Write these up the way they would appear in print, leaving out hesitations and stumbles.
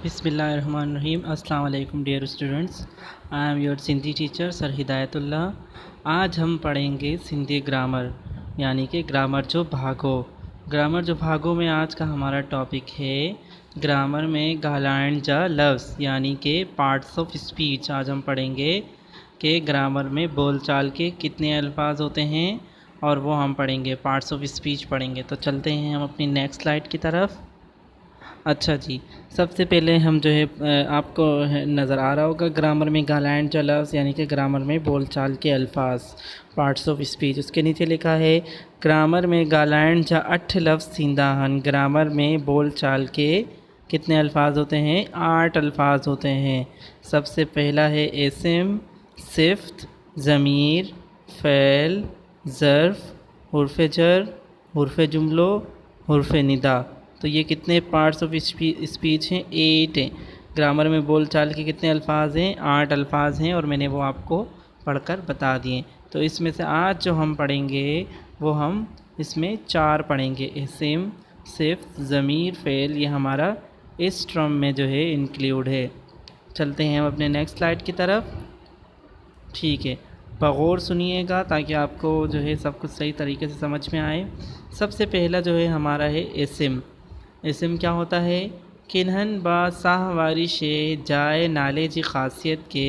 بسم اللہ الرحمن الرحیم۔ السلام علیکم dear students, I am your Sindhi teacher sir Hidayatullah. آج ہم پڑھیں گے سندھی گرامر، یعنی کہ گرامر جو بھاگو میں آج کا ہمارا ٹاپک ہے گرامر میں ڳالهائڻ جا لفظ، یعنی کہ پارٹس آف اسپیچ۔ آج ہم پڑھیں گے کہ گرامر میں بول چال کے کتنے الفاظ ہوتے ہیں، اور وہ ہم پڑھیں گے، پارٹس آف اسپیچ پڑھیں گے۔ تو چلتے ہیں ہم اپنی نیکسٹ سلائیڈ کی طرف۔ اچھا جی، سب سے پہلے ہم جو ہے آپ کو نظر آ رہا ہوگا گرامر میں ڳالهائڻ جا لفظ، یعنی کہ گرامر میں بول چال کے الفاظ، پارٹس آف اسپیچ۔ اس کے نیچے لکھا ہے گرامر میں ڳالهائڻ جا 8 لفظ تھیندا ہن۔ گرامر میں بول چال کے کتنے الفاظ ہوتے ہیں؟ 8 الفاظ ہوتے ہیں۔ سب سے پہلا ہے اسم، صفت، ضمیر، فعل، ظرف، حرف جر، حرف جملو، حرف ندا۔ تو یہ کتنے پارٹس آف اسپیچ ہیں؟ 8 ہیں۔ گرامر میں بول چال کے کتنے الفاظ ہیں؟ 8 الفاظ ہیں، اور میں نے وہ آپ کو پڑھ کر بتا دیے۔ تو اس میں سے آج جو ہم پڑھیں گے وہ ہم اس میں 4 پڑھیں گے، اسم، صفت، ضمیر، فعل۔ یہ ہمارا اس ٹرم میں جو ہے انکلیوڈ ہے۔ چلتے ہیں ہم اپنے نیکسٹ سلائیڈ کی طرف۔ ٹھیک ہے، بغور سنیے گا تاکہ آپ کو جو ہے سب کچھ صحیح طریقے سے سمجھ میں آئے۔ سب سے پہلا جو ہے ہمارا ہے اسم۔ اسم کیا ہوتا ہے؟ کنہن با ساہ واری شے جائے نالے جی خاصیت کے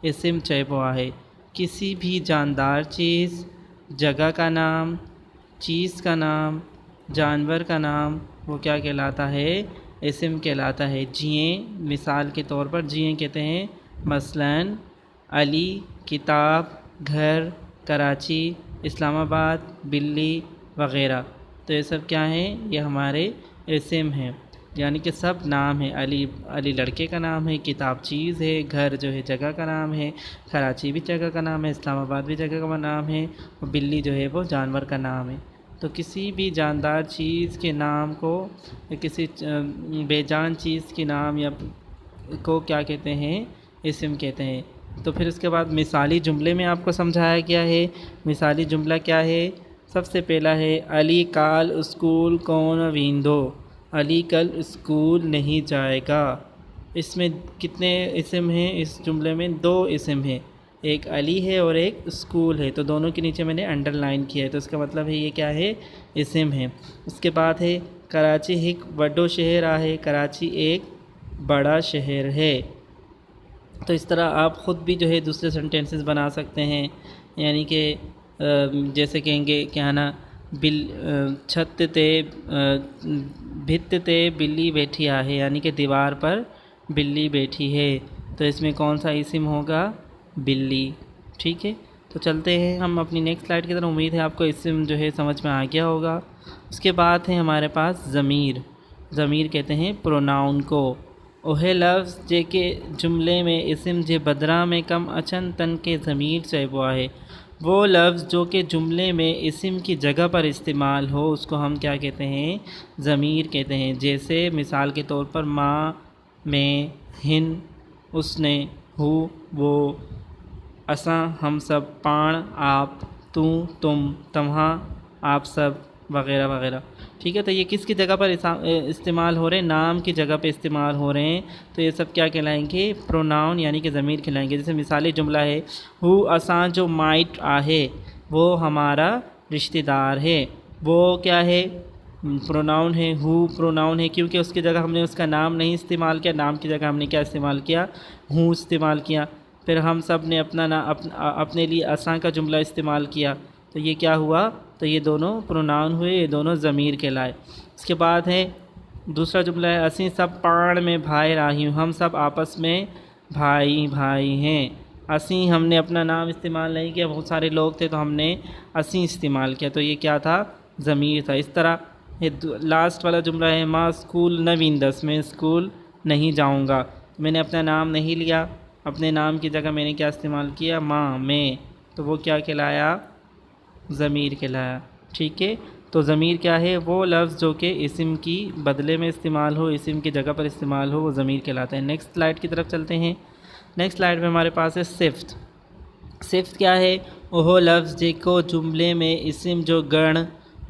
اسم چئبو ہے۔ کسی بھی جاندار چیز، جگہ کا نام، چیز کا نام، جانور کا نام، وہ کیا کہلاتا ہے؟ اسم کہلاتا ہے۔ جیئیں، مثال کے طور پر جیئیں کہتے ہیں مثلاً علی، کتاب، گھر، کراچی، اسلام آباد، بلی وغیرہ۔ تو یہ سب کیا ہیں؟ یہ ہمارے اسم ہیں، یعنی کہ سب نام ہیں۔ علی لڑکے کا نام ہے، کتاب چیز ہے، گھر جو ہے جگہ کا نام ہے، کراچی بھی جگہ کا نام ہے، اسلام آباد بھی جگہ کا نام ہے، اور بلی جو ہے وہ جانور کا نام ہے۔ تو کسی بھی جاندار چیز کے نام کو، یا کسی بے جان چیز کے نام یا کو کیا کہتے ہیں؟ اسم کہتے ہیں۔ تو پھر اس کے بعد مثالی جملے میں آپ کو سمجھایا گیا ہے۔ مثالی جملہ کیا ہے؟ سب سے پہلا ہے علی کال اسکول کون ویندو۔ علی کل اسکول نہیں جائے گا۔ اس میں کتنے اسم ہیں؟ اس جملے میں 2 اسم ہیں، ایک علی ہے اور ایک اسکول ہے۔ تو دونوں کے نیچے میں نے انڈر لائن کیا ہے، تو اس کا مطلب ہے یہ کیا ہے؟ اسم ہے۔ اس کے بعد ہے کراچی ایک وڈو شہر ہے۔ کراچی ایک بڑا شہر ہے۔ تو اس طرح آپ خود بھی جو ہے دوسرے سینٹینسز بنا سکتے ہیں، یعنی کہ جیسے کہیں گے کیا نا، چھت تے بھت تے بلی بیٹھی ہے، یعنی کہ دیوار پر بلی بیٹھی ہے۔ تو اس میں کون سا اسم ہوگا؟ بلی۔ ٹھیک ہے، تو چلتے ہیں ہم اپنی نیکسٹ سلائیڈ کی طرف۔ امید ہے آپ کو اسم جو ہے سمجھ میں آ گیا ہوگا۔ اس کے بعد ہے ہمارے پاس ضمیر۔ ضمیر کہتے ہیں پروناؤن کو۔ اوہے لفظ جے کے جملے میں اسم جے بدراں میں کم اچن تن کے ضمیر چئبو ہے۔ وہ لفظ جو کہ جملے میں اسم کی جگہ پر استعمال ہو، اس کو ہم کیا کہتے ہیں؟ ضمیر کہتے ہیں۔ جیسے مثال کے طور پر ماں، میں، ہن، اس نے، ہو، وہ، اساں، ہم سب، پاڻ، آپ، تو، تم، تمہاں، آپ سب، وغیرہ وغیرہ۔ ٹھیک ہے، تو یہ کس کی جگہ پر استعمال ہو رہے ہیں؟ نام کی جگہ پہ استعمال ہو رہے ہیں۔ تو یہ سب کیا کہلائیں گے؟ پروناؤن، یعنی کہ ضمیر کہلائیں گے۔ جیسے مثالی جملہ ہے ہو اساں جو مائٹ آہے، وہ ہمارا رشتہ دار ہے۔ وہ کیا ہے؟ پروناؤن ہے۔ ہو پروناؤن ہے کیونکہ اس کی جگہ ہم نے اس کا نام نہیں استعمال کیا، نام کی جگہ ہم نے کیا استعمال کیا؟ ہوں استعمال کیا۔ پھر ہم سب نے اپنے لیے اساں کا جملہ استعمال کیا، تو یہ کیا ہوا؟ تو یہ دونوں پروناؤن ہوئے، یہ دونوں ضمیر کہلائے۔ اس کے بعد ہے دوسرا جملہ ہے اسیں سب پاڻ میں بھائی راہی ہوں، ہم سب آپس میں بھائی بھائی ہیں۔ اسیں ہم نے اپنا نام استعمال نہیں کیا، بہت سارے لوگ تھے تو ہم نے اسیں استعمال کیا، تو یہ کیا تھا؟ ضمیر تھا۔ اس طرح یہ لاسٹ والا جملہ ہے ماں اسکول نہ ویندس، میں اسکول نہیں جاؤں گا۔ میں نے اپنا نام نہیں لیا، اپنے نام کی جگہ میں نے کیا استعمال کیا؟ ماں، میں، تو وہ کیا کہلایا؟ ضمیر کہلایا۔ ٹھیک ہے، تو ضمیر کیا ہے؟ وہ لفظ جو کہ اسم کی بدلے میں استعمال ہو، اسم کی جگہ پر استعمال ہو، وہ ضمیر کہلاتا ہے۔ نیکسٹ سلائیڈ کی طرف چلتے ہیں۔ نیکسٹ سلائیڈ میں ہمارے پاس ہے صفت۔ صفت کیا ہے؟ وہ لفظ جے کو جملے میں اسم جو گن،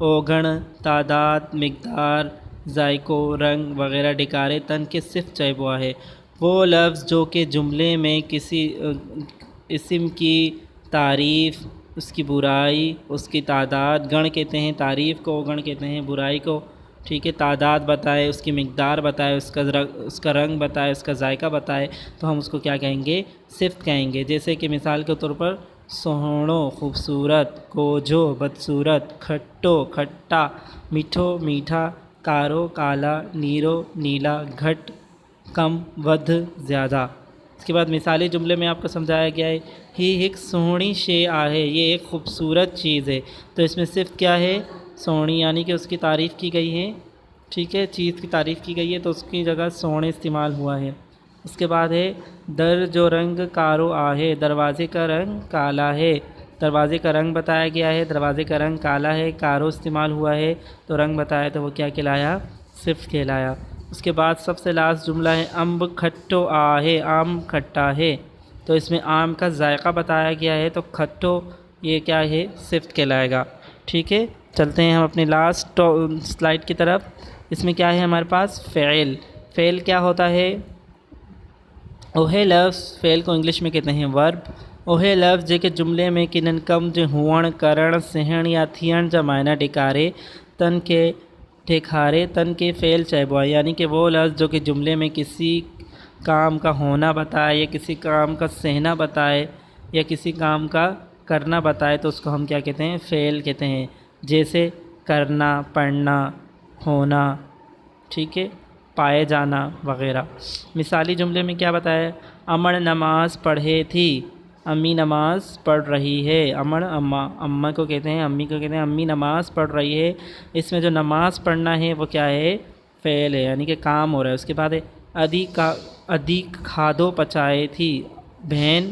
اوگن، تعداد، مقدار، ذائقوں، رنگ وغیرہ ڈکارے تن کے صفت چیبوا ہے وہ لفظ جو کہ جملے میں کسی اسم کی تعریف، اس کی برائی، اس کی تعداد، گن کہتے ہیں تعریف کو، گن کہتے ہیں برائی کو، ٹھیک ہے، تعداد بتائے، اس کی مقدار بتائے، اس کا رنگ بتائے، اس کا ذائقہ بتائے، تو ہم اس کو کیا کہیں گے؟ صفت کہیں گے۔ جیسے کہ مثال کے طور پر سوہنو خوبصورت، کوجھو بدصورت، کھٹو کھٹا، میٹھو میٹھا، کارو کالا، نیرو نیلا، گھٹ کم، ودھ زیادہ۔ اس کے بعد مثالی جملے میں آپ کو سمجھایا گیا ہے ہی ایک سوہنی شے آہے، یہ ایک خوبصورت چیز ہے، تو اس میں صرف کیا ہے؟ سوہنی، یعنی کہ اس کی تعریف کی گئی ہے، ٹھیک ہے، چیز کی تعریف کی گئی ہے تو اس کی جگہ سوہنے استعمال ہوا ہے۔ اس کے بعد ہے در جو رنگ کارو آہے، دروازے کا رنگ کالا ہے، دروازے کا رنگ بتایا گیا ہے، دروازے کا رنگ کالا ہے، کارو استعمال ہوا ہے تو رنگ بتایا تو وہ کیا کہلایا؟ صفت کہلایا۔ اس کے بعد سب سے لاسٹ جملہ ہے امب کھٹو آہے، آم کھٹا ہے، تو اس میں آم کا ذائقہ بتایا گیا ہے تو کھٹو یہ کیا ہے؟ صفت کہلائے گا، ٹھیک ہے۔ چلتے ہیں ہم اپنے لاسٹ سلائڈ کی طرف۔ اس میں کیا ہے ہمارے پاس؟ فعل۔ فعل کیا ہوتا ہے؟ اوہے لفظ، فعل کو انگلش میں کہتے ہیں ورب۔ اوہے لفظ جے کہ جملے میں کنن کم جو ہوڑ کرن سہن یا تھین جا معنی ڈکارے تن کے ٹھیکھارے تن کے فعل چیبوا، یعنی کہ وہ لفظ جو کہ جملے میں کسی کام کا ہونا بتائے یا کسی کام کا سہنا بتائے یا کسی کام کا کرنا بتائے تو اس کو ہم کیا کہتے ہیں؟ فعل کہتے ہیں۔ جیسے کرنا، پڑھنا، ہونا، ٹھیک ہے، پائے جانا وغیرہ۔ مثالی جملے میں کیا بتایا؟ امن نماز پڑھے تھی، امی نماز پڑھ رہی ہے۔ امن اماں کو کہتے ہیں، امی کو کہتے ہیں، امی نماز پڑھ رہی ہے۔ اس میں جو نماز پڑھنا ہے وہ کیا ہے؟ فعل ہے، یعنی کہ کام ہو رہا ہے۔ اس کے بعد ہے ادھی کھادو پچائے تھی، بہن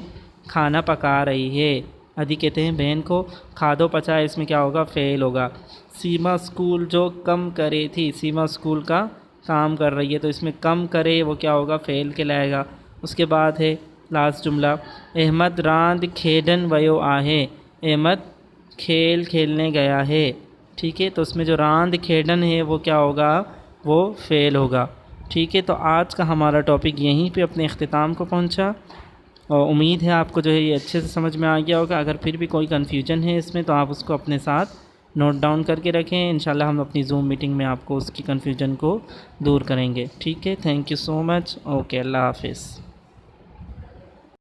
کھانا پکا رہی ہے۔ ادھی کہتے ہیں بہن کو، کھادو پچائے اس میں کیا ہوگا؟ فعل ہوگا۔ سیما اسکول جو کم کرے تھی، سیما اسکول کا کام کر رہی ہے تو اس میں کم کرے وہ کیا ہوگا؟ فعل کہلائے گا۔ اس کے بعد ہے لاسٹ جملہ احمد راند کھیڈن ویو آہے، احمد کھیل کھیلنے گیا ہے، ٹھیک ہے، تو اس میں جو راند کھیڈن ہے وہ کیا ہوگا؟ وہ فعل ہوگا، ٹھیک ہے۔ تو آج کا ہمارا ٹاپک یہیں پہ اپنے اختتام کو پہنچا، اور امید ہے آپ کو جو ہے یہ اچھے سے سمجھ میں آ گیا ہوگا۔ اگر پھر بھی کوئی کنفیوژن ہے اس میں تو آپ اس کو اپنے ساتھ نوٹ ڈاؤن کر کے رکھیں، انشاءاللہ ہم اپنی زوم میٹنگ میں آپ کو اس کی کنفیوژن کو دور کریں گے، ٹھیک ہے۔ Thank you so much, okay, اللہ حافظ۔